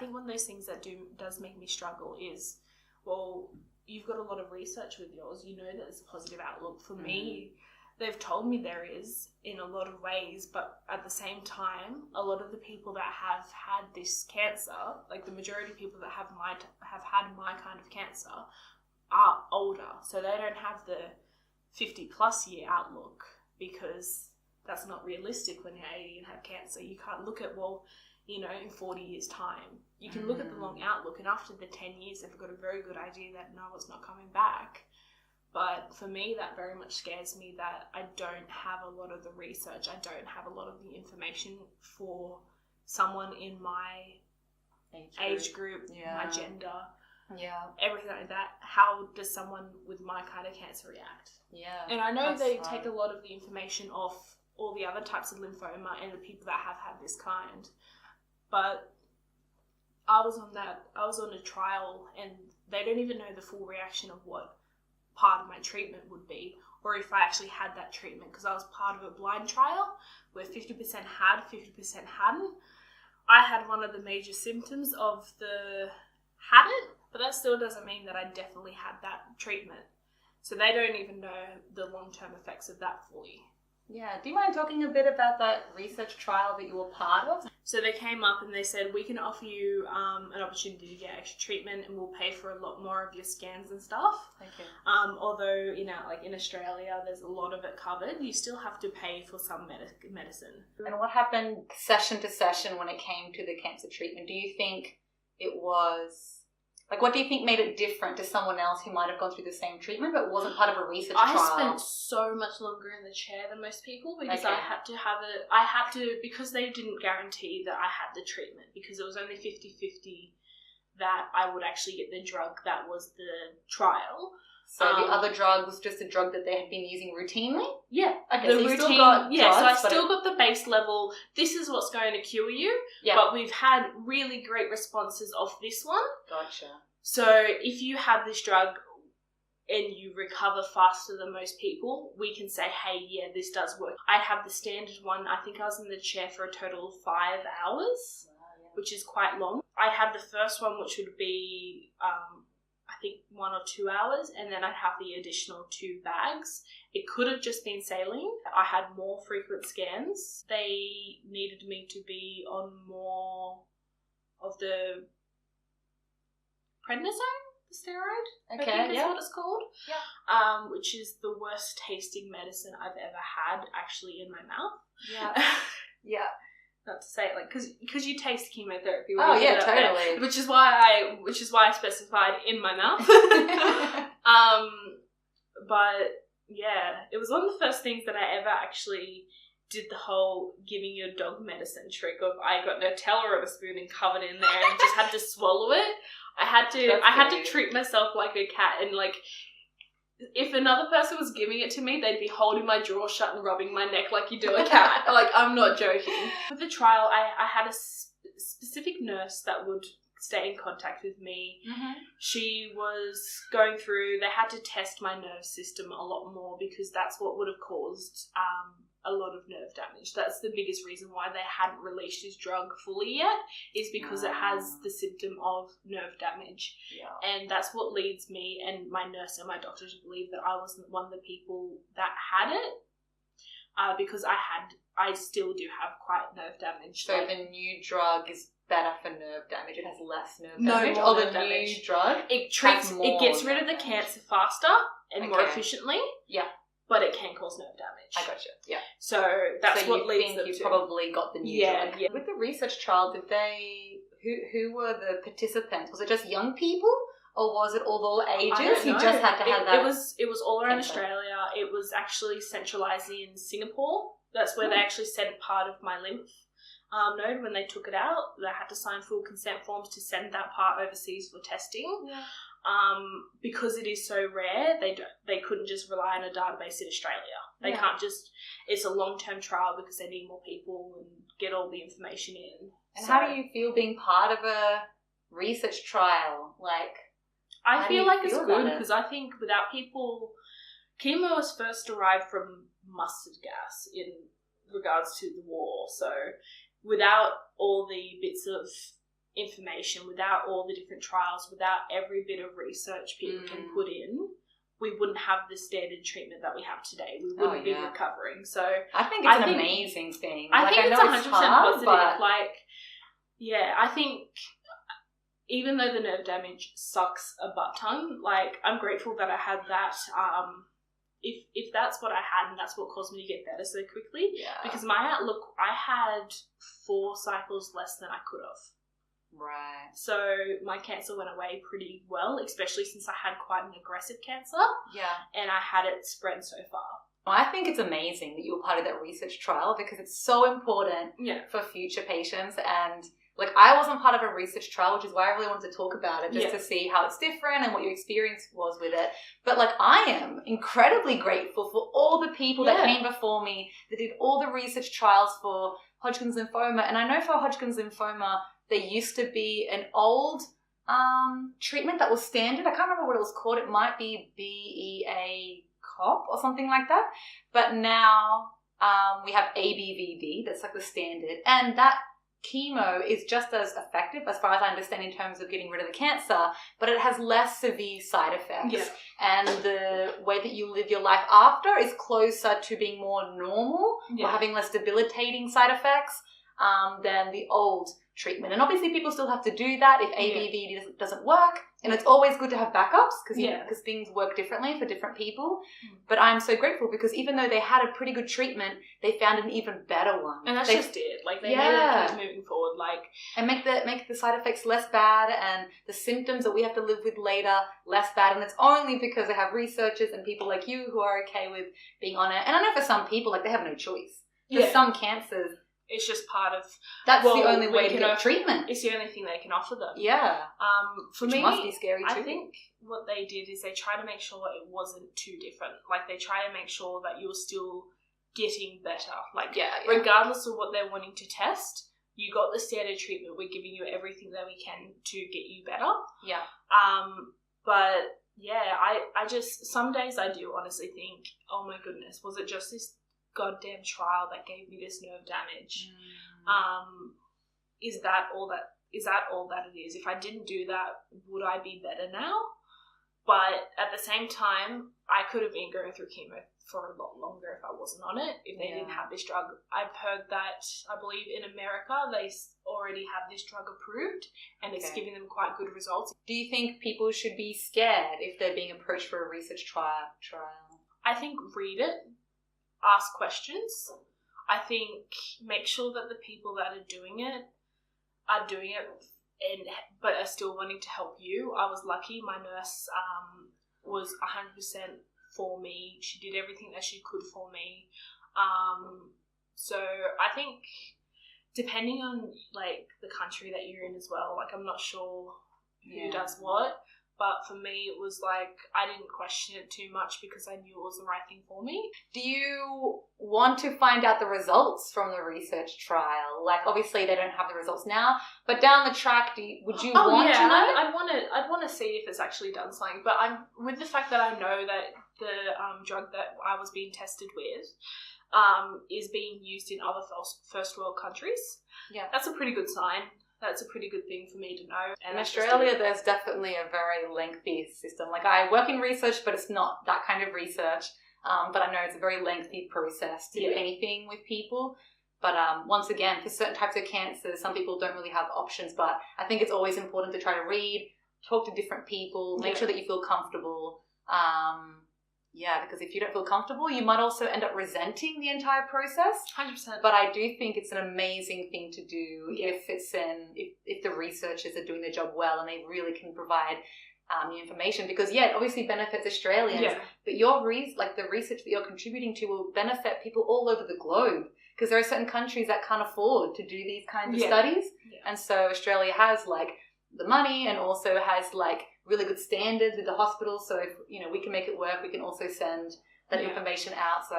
think one of those things that does make me struggle is, well, you've got a lot of research with yours. You know that there's a positive outlook. For me, they've told me there is in a lot of ways, but at the same time, a lot of the people that have had this cancer, like the majority of people that have had my kind of cancer, are older. So they don't have the 50 plus year outlook, because that's not realistic when you're 80 and have cancer. You can't look at, well, you know, in 40 years time. You can look at the long outlook, and after the 10 years, they've got a very good idea that no, it's not coming back. But for me, that very much scares me that I don't have a lot of the research. I don't have a lot of the information for someone in my age group, my gender, everything like that. How does someone with my kind of cancer react? Yeah. And I know they take a lot of the information off all the other types of lymphoma and the people that have had this kind. But I was on a trial, and they don't even know the full reaction of what part of my treatment would be, or if I actually had that treatment, because I was part of a blind trial where 50% had, 50% hadn't. I had one of the major symptoms of the hadn't, but that still doesn't mean that I definitely had that treatment. So they don't even know the long-term effects of that fully. Yeah, do you mind talking a bit about that research trial that you were part of? So they came up and they said, we can offer you an opportunity to get extra treatment, and we'll pay for a lot more of your scans and stuff. Okay. Although, you know, like in Australia, there's a lot of it covered. You still have to pay for some medicine. And what happened session to session when it came to the cancer treatment? Do you think it was... Like, what do you think made it different to someone else who might have gone through the same treatment but wasn't part of a research trial? I spent so much longer in the chair than most people, because I had to, because they didn't guarantee that I had the treatment, because it was only 50-50 that I would actually get the drug that was the trial. So the other drug was just a drug that they had been using routinely? Yeah. Okay, so you still got drugs, so I still got the base level, this is what's going to cure you, but we've had really great responses of this one. Gotcha. So if you have this drug and you recover faster than most people, we can say, hey, yeah, this does work. I have the standard one. I think I was in the chair for a total of 5 hours, which is quite long. I have the first one, which would be... I think 1 or 2 hours, and then I'd have the additional 2 bags. It could have just been saline. I had more frequent scans. They needed me to be on more of the prednisone, the steroid, I think is what it's called. Yeah. Which is the worst tasting medicine I've ever had actually in my mouth. Yeah. Yeah. Not to say it like, because you taste chemotherapy. Oh yeah, totally. There, which is why I specified in my mouth. But yeah, it was one of the first things that I ever actually did the whole giving your dog medicine trick of I got Nutella on a spoon and covered in there and just had to swallow it. I had to treat myself like a cat, and like, if another person was giving it to me, they'd be holding my jaw shut and rubbing my neck like you do a cat. Like, I'm not joking. With the trial, I had a specific nurse that would stay in contact with me. Mm-hmm. She was going through, they had to test my nerve system a lot more, because that's what would have caused a lot of nerve damage. That's the biggest reason why they hadn't released his drug fully yet, is because it has the symptom of nerve damage. Yeah. And that's what leads me and my nurse and my doctor to believe that I wasn't one of the people that had it, because I still do have quite nerve damage. So the new drug is better for nerve damage. It has less nerve damage. No, the new drug, it gets rid of the cancer faster and more efficiently. Yeah. But it can cause nerve damage. I gotcha. Yeah. So that's what leads them to. You probably got the new drug. Yeah. With the research trial, did they? Who were the participants? Was it just young people, or was it all ages? You just had to have that. It was all around Australia. It was actually centralised in Singapore. That's where they actually sent part of my lymph node when they took it out. They had to sign full consent forms to send that part overseas for testing. Yeah. Because it is so rare, they couldn't just rely on a database in Australia. They can't just, it's a long-term trial because they need more people and get all the information in. And how do you feel being part of a research trial? Like, I feel like it's good, because I think without people, chemo was first derived from mustard gas in regards to the war. So without all the bits of information, without all the different trials, without every bit of research people can put in, we wouldn't have the standard treatment that we have today. We wouldn't be recovering. So I think it's an amazing thing. I think it's 100% positive. But... I think even though the nerve damage sucks a butt ton, I'm grateful that I had that. If that's what I had and that's what caused me to get better so quickly, because my outlook, I had 4 cycles less than I could have. Right. So my cancer went away pretty well, especially since I had quite an aggressive cancer. Yeah. And I had it spread so far. Well, I think it's amazing that you were part of that research trial because it's so important for future patients. And I wasn't part of a research trial, which is why I really wanted to talk about it, just to see how it's different and what your experience was with it. But I am incredibly grateful for all the people that came before me that did all the research trials for Hodgkin's lymphoma. And I know for Hodgkin's lymphoma, there used to be an old treatment that was standard. I can't remember what it was called. It might be BEA-COP or something like that. But now we have ABVD. That's the standard. And that chemo is just as effective, as far as I understand, in terms of getting rid of the cancer, but it has less severe side effects. Yeah. And the way that you live your life after is closer to being more normal or having less debilitating side effects than the old treatment. And obviously people still have to do that if ABVD doesn't work, and it's always good to have backups because things work differently for different people. But I'm so grateful because even though they had a pretty good treatment, they found an even better one. And that's just it. They need to keep moving forward. And make the side effects less bad and the symptoms that we have to live with later less bad. And it's only because they have researchers and people like you who are okay with being on it. And I know for some people, they have no choice. For some cancers, it's just part of... That's the only way to get treatment. It's the only thing they can offer them. Yeah. For Which me, must be scary too. I think what they did is they tried to make sure it wasn't too different. They try to make sure that you're still getting better. Regardless of what they're wanting to test, you got the standard treatment. We're giving you everything that we can to get you better. Yeah. But yeah, I just... Some days I do honestly think, oh my goodness, was it just this goddamn trial that gave me this nerve damage? Is that all that it is? If I didn't do that, would I be better now? But at the same time, I could have been going through chemo for a lot longer if I wasn't on it, if they didn't have this drug. I've heard that, I believe in America, they already have this drug approved and it's giving them quite good results. Do you think people should be scared if they're being approached for a research trial? I think read it. Ask questions. I think make sure that the people that are doing it but are still wanting to help you. I was lucky. My nurse was 100% for me. She did everything that she could for me. So I think depending on the country that you're in as well, I'm not sure who does what. But for me, it was I didn't question it too much because I knew it was the right thing for me. Do you want to find out the results from the research trial? Obviously they don't have the results now, but down the track, would you want to know? I'd want to see if it's actually done something. But with the fact that I know that the drug that I was being tested with is being used in other first world countries. Yeah, that's a pretty good sign. That's a pretty good thing for me to know. And in Australia, there's definitely a very lengthy system. I work in research, but it's not that kind of research. But I know it's a very lengthy process to do anything with people. But once again, for certain types of cancers, some people don't really have options. But I think it's always important to try to read, talk to different people, make sure that you feel comfortable. Because if you don't feel comfortable, you might also end up resenting the entire process. 100%. But I do think it's an amazing thing to do if the researchers are doing their job well and they really can provide new information. Because it obviously benefits Australians, but the research that you're contributing to will benefit people all over the globe. Because there are certain countries that can't afford to do these kinds of studies, and so Australia has the money and also has really good standards with the hospital. So if we can make it work, we can also send that information out. So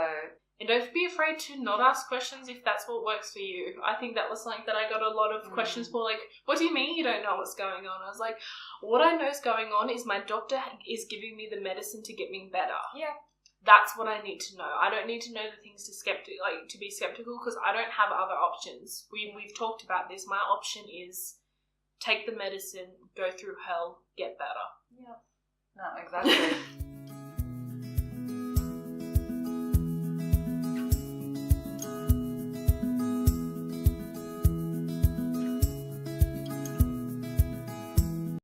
and don't be afraid to not ask questions if that's what works for you. I think that was something that I got a lot of questions for. What do you mean you don't know what's going on? I was what I know is going on is my doctor is giving me the medicine to get me better. Yeah. That's what I need to know. I don't need to know the things to be skeptical because I don't have other options. We've talked about this. My option is take the medicine, go through hell, get better. Yeah. No, exactly.